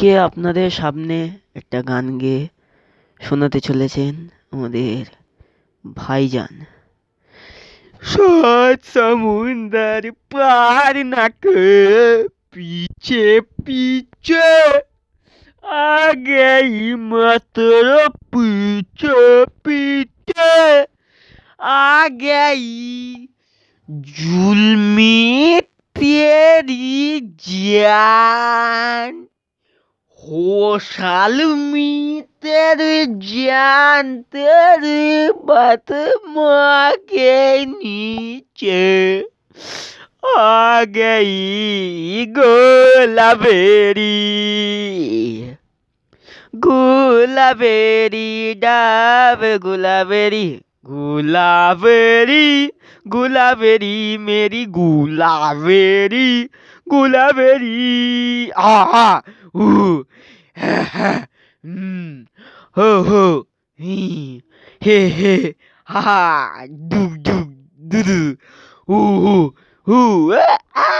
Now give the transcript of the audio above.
আজকে আপনাদের সামনে একটা গান গেয়ে শোনাতে চলেছেন আমাদের ভাইজান। सात समुंदर पार न कर पीछे पीछे आ गई मतलब पीछे पीछे आ गई जुल्मी तेरी जान होशालमी तेरी जान तेरी बात माँ के नीचे आ गई गोलाबेरी गुलाबेरी डाब गुलाबेरी गुलाबेरी गुलाबेरी मेरी गुलाबेरी गुलाबेरी आहा ऊ हो हो ही हे हा हा डुग डुग दुदु ऊ आ